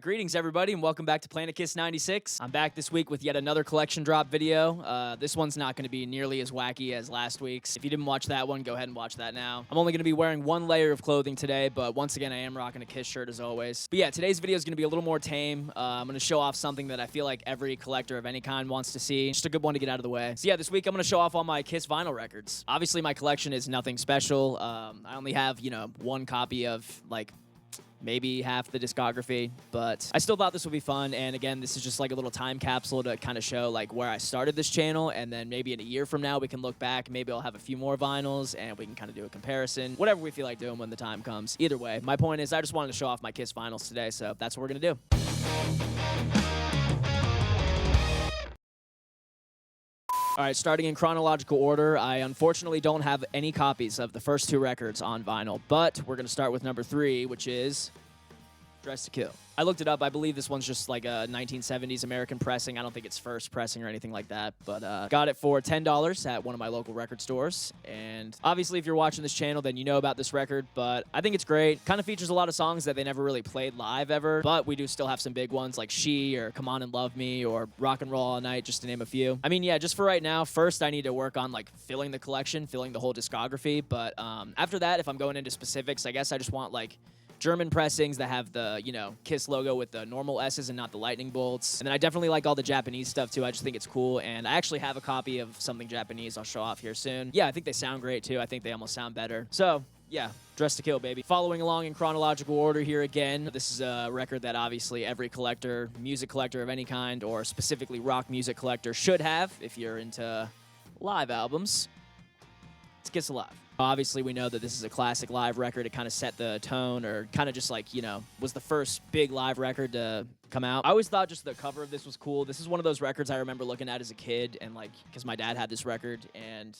Greetings, everybody, and welcome back to Planet Kiss 96. I'm back this week with yet another collection drop video. This one's not going to be nearly as wacky as last week's. If you didn't watch that one, go ahead and watch that now. I'm only going to be wearing one layer of clothing today, but once again, I am rocking a Kiss shirt as always. But yeah, today's video is going to be a little more tame. I'm going to show off something that I feel like every collector of any kind wants to see. Just a good one to get out of the way. So yeah, this week I'm going to show off all my Kiss vinyl records. Obviously, my collection is nothing special. I only have, one copy of, maybe half the discography, but I still thought this would be fun. And again, this is just like a little time capsule to kind of show like where I started this channel, and then maybe in a year from now we can look back. Maybe I'll have a few more vinyls and we can kind of do a comparison, whatever we feel like doing when the time comes. Either way, my point is I just wanted to show off my Kiss vinyls today, so that's what we're gonna do. All right, starting in chronological order, I unfortunately don't have any copies of the first two records on vinyl, but we're going to start with number 3, which is Dress to Kill. I looked it up. I believe this one's just like a 1970s American pressing. I don't think it's first pressing or anything like that, but got it for $10 at one of my local record stores. And obviously, if you're watching this channel, then you know about this record, but I think it's great. Kind of features a lot of songs that they never really played live ever, but we do still have some big ones like She or Come On and Love Me or Rock and Roll All Night, just to name a few. I mean, yeah, just for right now, first I need to work on like filling the collection, filling the whole discography, but after that, if I'm going into specifics, I guess I just want like German pressings that have the, Kiss logo with the normal S's and not the lightning bolts. And then I definitely like all the Japanese stuff too. I just think it's cool. And I actually have a copy of something Japanese I'll show off here soon. Yeah, I think they sound great too. I think they almost sound better. So yeah, Dress to Kill, baby. Following along in chronological order here again, this is a record that obviously every collector, music collector of any kind, or specifically rock music collector should have if you're into live albums. It's Kiss Alive. Obviously, we know that this is a classic live record. It kind of set the tone, or kind of just like, was the first big live record to come out. I always thought just the cover of this was cool. This is one of those records I remember looking at as a kid, and because my dad had this record, and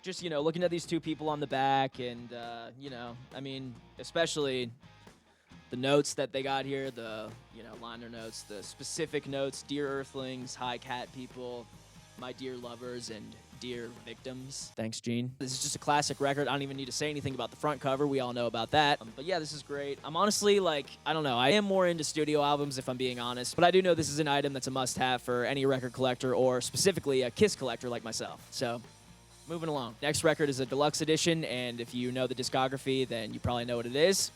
just, looking at these two people on the back, and, I mean, especially the notes that they got here, the, liner notes, the specific notes, Dear Earthlings, Hi Cat People, My Dear Lovers, and Dear Victims. Thanks, Gene. This is just a classic record. I don't even need to say anything about the front cover. We all know about that. But yeah, this is great. I'm honestly I don't know. I am more into studio albums if I'm being honest. But I do know this is an item that's a must-have for any record collector, or specifically a Kiss collector like myself. So moving along. Next record is a deluxe edition, and if you know the discography, then you probably know what it is.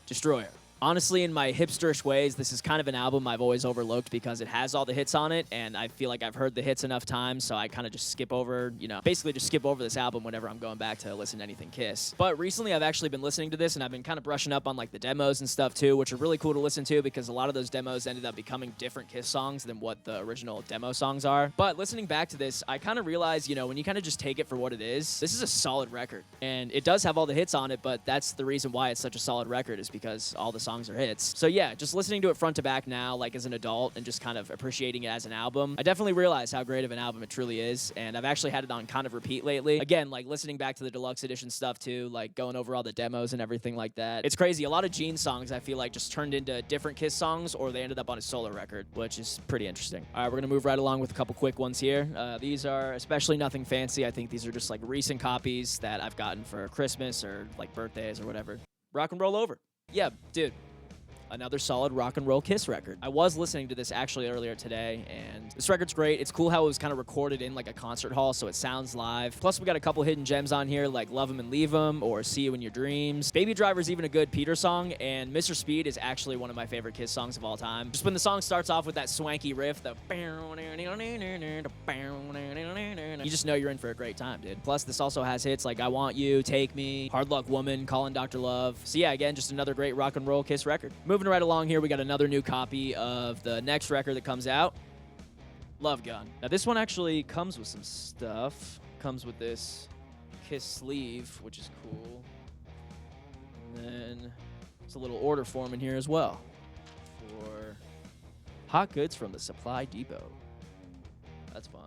Destroyer. Honestly, in my hipsterish ways, this is kind of an album I've always overlooked because it has all the hits on it, and I feel like I've heard the hits enough times, so I kind of just skip over, basically just skip over this album whenever I'm going back to listen to anything Kiss. But recently, I've actually been listening to this, and I've been kind of brushing up on, the demos and stuff, too, which are really cool to listen to because a lot of those demos ended up becoming different Kiss songs than what the original demo songs are. But listening back to this, I kind of realized, when you kind of just take it for what it is, this is a solid record. And it does have all the hits on it, but that's the reason why it's such a solid record, is because all the songs are hits. So yeah, just listening to it front to back now, as an adult, and just kind of appreciating it as an album, I definitely realize how great of an album it truly is, and I've actually had it on kind of repeat lately. Again, listening back to the deluxe edition stuff too, going over all the demos and everything like that. It's crazy. A lot of Gene's songs, I feel like, just turned into different Kiss songs, or they ended up on his solo record, which is pretty interesting. All right, we're gonna move right along with a couple quick ones here. These are especially nothing fancy. I think these are just recent copies that I've gotten for Christmas or birthdays or whatever. Rock and Roll Over. Yeah, dude. Another solid rock and roll Kiss record. I was listening to this actually earlier today, and this record's great. It's cool how it was kind of recorded in a concert hall, so it sounds live. Plus, we got a couple hidden gems on here, like Love 'Em and Leave 'Em, or See You in Your Dreams. Baby Driver's even a good Peter song, and Mr. Speed is actually one of my favorite Kiss songs of all time. Just when the song starts off with that swanky riff, you just know you're in for a great time, dude. Plus, this also has hits like I Want You, Take Me, Hard Luck Woman, Callin' Dr. Love. So yeah, again, just another great rock and roll Kiss record. Moving right along here, we got another new copy of the next record that comes out, Love Gun. Now, this one actually comes with some stuff. Comes with this Kiss sleeve, which is cool. And then there's a little order form in here as well for hot goods from the Supply Depot. That's fun.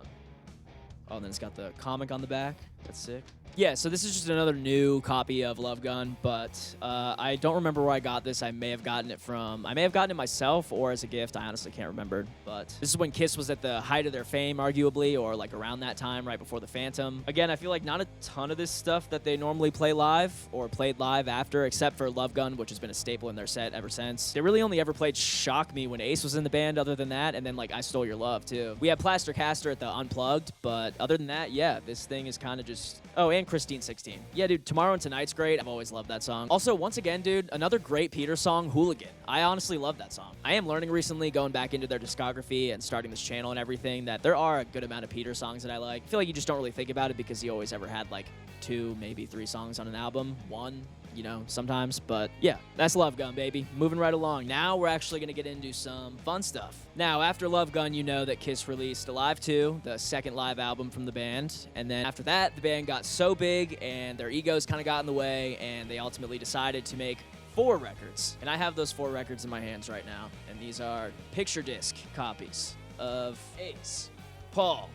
Oh, and then it's got the comic on the back. That's sick. Yeah, so this is just another new copy of Love Gun, but I don't remember where I got this. I may have gotten it myself or as a gift. I honestly can't remember, but this is when KISS was at the height of their fame, arguably, or like around that time, right before the Phantom. Again, I feel like not a ton of this stuff that they normally play live or played live after, except for Love Gun, which has been a staple in their set ever since. They really only ever played Shock Me when Ace was in the band other than that, and then like I Stole Your Love too. We had Plaster Caster at the Unplugged, but other than that, yeah, this thing is kind of just... Oh, and Christine 16. Yeah, dude, Tomorrow and Tonight's great. I've always loved that song. Also, once again, dude, another great Peter song, Hooligan. I honestly love that song. I am learning recently, going back into their discography and starting this channel and everything, that there are a good amount of Peter songs that I like. I feel like you just don't really think about it because he always ever had like 2, maybe 3 songs on an album. 1, you know, sometimes. But yeah, that's Love Gun, baby. Moving right along. Now we're actually going to get into some fun stuff. Now, after Love Gun, you know that KISS released Alive 2, the second live album from the band. And then after that, the band got so big and their egos kind of got in the way, and they ultimately decided to make 4 records. And I have those 4 records in my hands right now. And these are picture disc copies of Ace, Paul,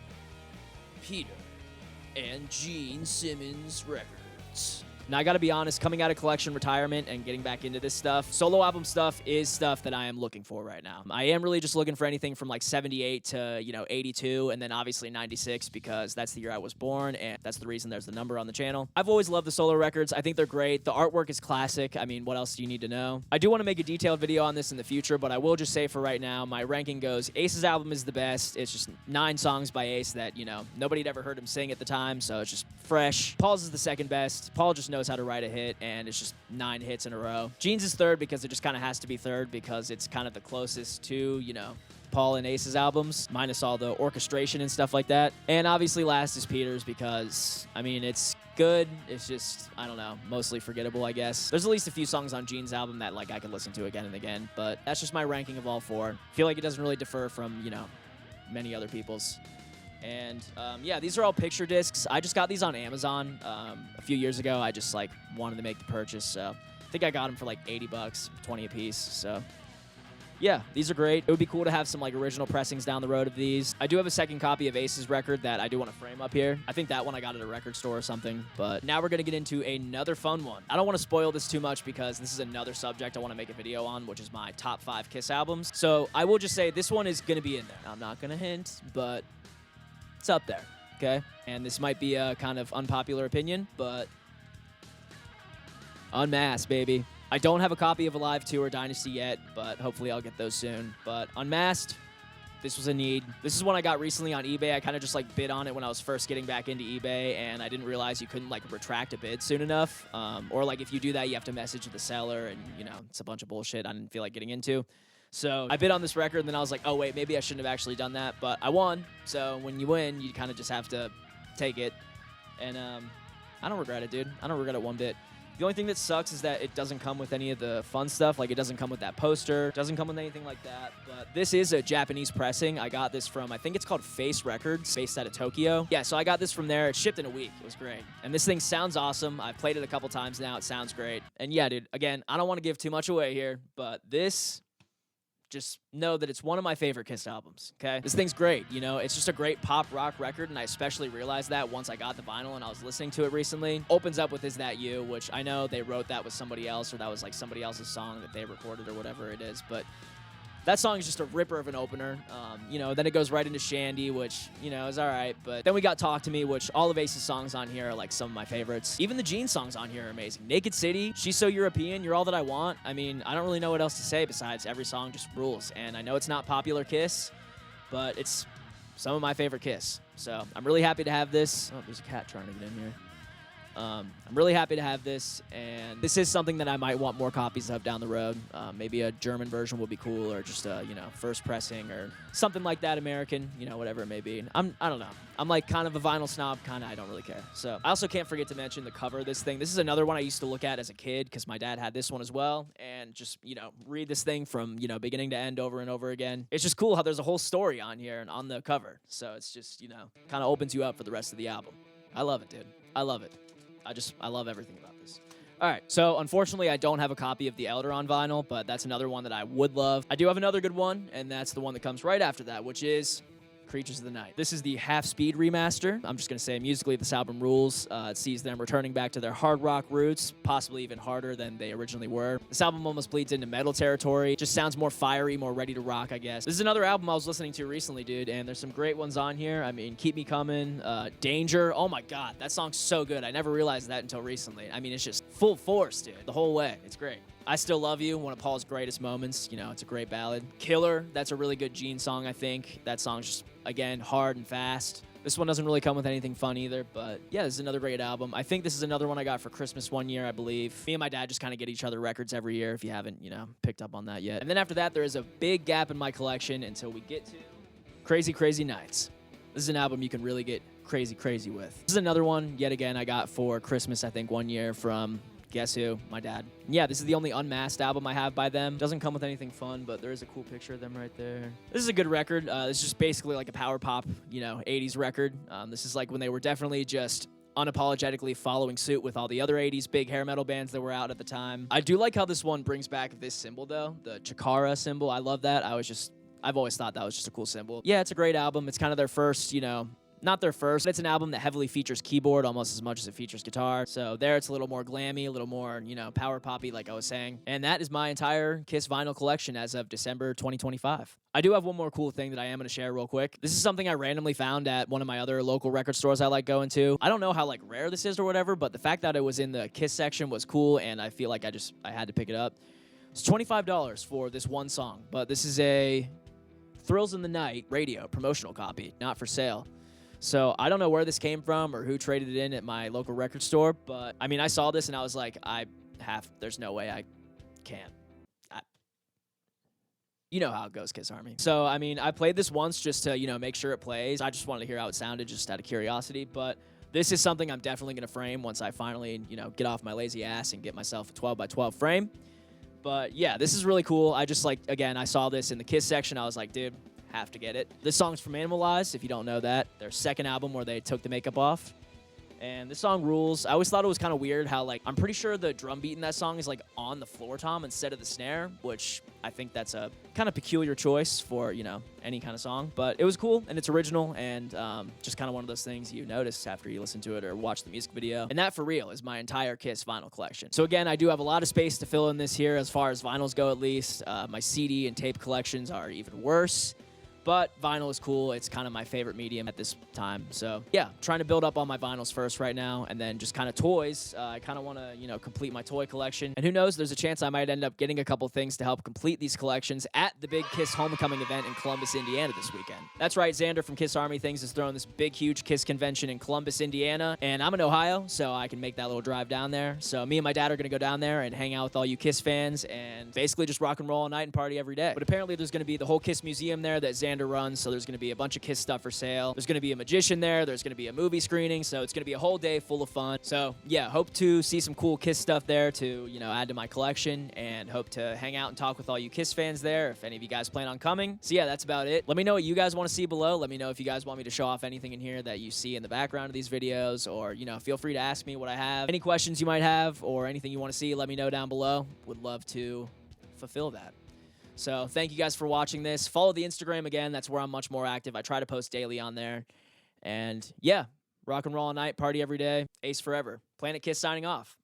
Peter, and Gene Simmons records. Now, I gotta be honest, coming out of collection retirement and getting back into this stuff, solo album stuff is stuff that I am looking for right now. I am really just looking for anything from like 78 to, you know, 82, and then obviously 96, because that's the year I was born, and that's the reason there's the number on the channel. I've always loved the solo records. I think they're great. The artwork is classic. I mean, what else do you need to know? I do want to make a detailed video on this in the future, but I will just say for right now, my ranking goes, Ace's album is the best. It's just 9 songs by Ace that, you know, nobody had ever heard him sing at the time, so it's just fresh. Paul's is the second best. Paul just knows how to write a hit, and it's just 9 hits in a row. Gene's is third because it just kind of has to be third because it's kind of the closest to, you know, Paul and Ace's albums, minus all the orchestration and stuff like that. And obviously last is Peter's because, I mean, it's good. It's just, I don't know, mostly forgettable, I guess. There's at least a few songs on Gene's album that, like, I could listen to again and again, but that's just my ranking of all 4. I feel like it doesn't really differ from, you know, many other people's. And yeah, these are all picture discs. I just got these on Amazon a few years ago. I just like wanted to make the purchase, so I think I got them for like 80 bucks, 20 a piece. So yeah, these are great. It would be cool to have some like original pressings down the road of these. I do have a second copy of Ace's record that I do want to frame up here. I think that one I got at a record store or something. But now we're going to get into another fun one. I don't want to spoil this too much because this is another subject I want to make a video on, which is my top 5 KISS albums. So I will just say this one is going to be in there. I'm not going to hint, but it's up there, okay? And this might be a kind of unpopular opinion, but Unmasked, baby. I don't have a copy of Alive 2 or Dynasty yet, but hopefully I'll get those soon. But Unmasked, this was a need. This is one I got recently on eBay. I kind of just like bid on it when I was first getting back into eBay, and I didn't realize you couldn't like retract a bid soon enough. Or like if you do that, you have to message the seller, and you know, it's a bunch of bullshit I didn't feel like getting into. So I bid on this record, and then I was like, oh, wait, maybe I shouldn't have actually done that. But I won. So when you win, you kind of just have to take it. And I don't regret it, dude. I don't regret it one bit. The only thing that sucks is that it doesn't come with any of the fun stuff. Like, it doesn't come with that poster. It doesn't come with anything like that. But this is a Japanese pressing. I got this from, I think it's called Face Records, based out of Tokyo. Yeah, so I got this from there. It shipped in a week. It was great. And this thing sounds awesome. I've played it a couple times now. It sounds great. And yeah, dude, again, I don't want to give too much away here, but this... just know that it's one of my favorite KISS albums, okay? This thing's great, you know? It's just a great pop rock record, and I especially realized that once I got the vinyl and I was listening to it recently. Opens up with Is That You, which I know they wrote that with somebody else, or that was like somebody else's song that they recorded or whatever it is, but that song is just a ripper of an opener. You know, then it goes right into Shandy, which, you know, is all right. But then we got Talk to Me, which all of Ace's songs on here are like some of my favorites. Even the Gene songs on here are amazing. Naked City, She's So European, You're All That I Want. I mean, I don't really know what else to say besides every song just rules. And I know it's not popular KISS, but it's some of my favorite KISS. So I'm really happy to have this. Oh, there's a cat trying to get in here. I'm really happy to have this, and this is something that I might want more copies of down the road. Maybe a German version would be cool, or just a, you know, first pressing, or something like that, American, you know, whatever it may be. I don't know. I'm like kind of a vinyl snob, kind of, I don't really care. So I also can't forget to mention the cover of this thing. This is another one I used to look at as a kid, because my dad had this one as well, and just, you know, read this thing from, you know, beginning to end over and over again. It's just cool how there's a whole story on here and on the cover. So it's just, you know, kind of opens you up for the rest of the album. I love it, dude. I love it. I love everything about this. All right, so unfortunately, I don't have a copy of The Elder on vinyl, but that's another one that I would love. I do have another good one, and that's the one that comes right after that, which is Creatures of the Night. This is the half-speed remaster. I'm just going to say musically this album rules. It sees them returning back to their hard rock roots, possibly even harder than they originally were. This album almost bleeds into metal territory. Just sounds more fiery, more ready to rock, I guess. This is another album I was listening to recently, dude, and there's some great ones on here. I mean, Keep Me Coming, Danger. Oh my God, that song's so good. I never realized that until recently. I mean, it's just full force, dude, the whole way. It's great. I Still Love You, one of Paul's greatest moments. You know, it's a great ballad. Killer, that's a really good Gene song, I think. That song's just, again, hard and fast. This one doesn't really come with anything fun either, but yeah, this is another great album. I think this is another one I got for Christmas one year, I believe. Me and my dad just kind of get each other records every year if you haven't, you know, picked up on that yet. And then after that, there is a big gap in my collection until we get to Crazy Crazy Nights. This is an album you can really get crazy with. This is another one, yet again, I got for Christmas, I think, one year from... guess who? My dad. Yeah, this is the only unmasked album I have by them. Doesn't come with anything fun, but there is a cool picture of them right there. This is a good record. This is just basically like a power pop, you know, 80s record. This is like when they were definitely just unapologetically following suit with all the other 80s big hair metal bands that were out at the time. I do like how this one brings back this symbol, though, the Chikara symbol. I love that. I've always thought that was just a cool symbol. Yeah, it's a great album. It's kind of their first, you know, not their first, but it's an album that heavily features keyboard almost as much as it features guitar. So there it's a little more glammy, a little more, you know, power poppy like I was saying. And that is my entire KISS vinyl collection as of December 2025. I do have one more cool thing that I am going to share real quick. This is something I randomly found at one of my other local record stores I like going to. I don't know how like rare this is or whatever, but the fact that it was in the KISS section was cool, and I feel like I had to pick it up. It's $25 for this one song, but this is a Thrills in the Night radio promotional copy, not for sale. So I don't know where this came from or who traded it in at my local record store, but I mean, I saw this and I was like, there's no way I can. You know how it goes, KISS Army. So, I mean, I played this once just to, you know, make sure it plays. I just wanted to hear how it sounded just out of curiosity, but this is something I'm definitely going to frame once I finally, you know, get off my lazy ass and get myself a 12x12 frame. But yeah, this is really cool. I just like, again, I saw this in the KISS section. I was like, dude, have to get it. This song's from Animalize, if you don't know that. Their second album where they took the makeup off. And this song rules. I always thought it was kind of weird how, like, I'm pretty sure the drum beat in that song is, like, on the floor tom instead of the snare, which I think that's a kind of peculiar choice for, you know, any kind of song. But it was cool, and it's original, and just kind of one of those things you notice after you listen to it or watch the music video. And that, for real, is my entire KISS vinyl collection. So, again, I do have a lot of space to fill in this here as far as vinyls go, at least. My CD and tape collections are even worse. But vinyl is cool. It's kind of my favorite medium at this time. So, yeah, trying to build up on my vinyls first right now, and then just kind of toys. I kind of want to, you know, complete my toy collection. And who knows, there's a chance I might end up getting a couple things to help complete these collections at the big KISS Homecoming event in Columbus, Indiana this weekend. That's right, Xander from KISS Army Things is throwing this big, huge KISS convention in Columbus, Indiana. And I'm in Ohio, so I can make that little drive down there. So me and my dad are going to go down there and hang out with all you KISS fans and basically just rock and roll all night and party every day. But apparently there's going to be the whole KISS museum there that Xander runs, so there's going to be a bunch of KISS stuff for sale. There's going to be a magician there. There's going to be a movie screening, so it's going to be a whole day full of fun. So, yeah, hope to see some cool KISS stuff there to, you know, add to my collection, and hope to hang out and talk with all you KISS fans there if any of you guys plan on coming. So, yeah, that's about it. Let me know what you guys want to see below. Let me know if you guys want me to show off anything in here that you see in the background of these videos, or, you know, feel free to ask me what I have. Any questions you might have or anything you want to see, let me know down below. Would love to fulfill that. So thank you guys for watching this. Follow the Instagram again. That's where I'm much more active. I try to post daily on there. And yeah, rock and roll all night, party every day. Ace forever. Planet KISS signing off.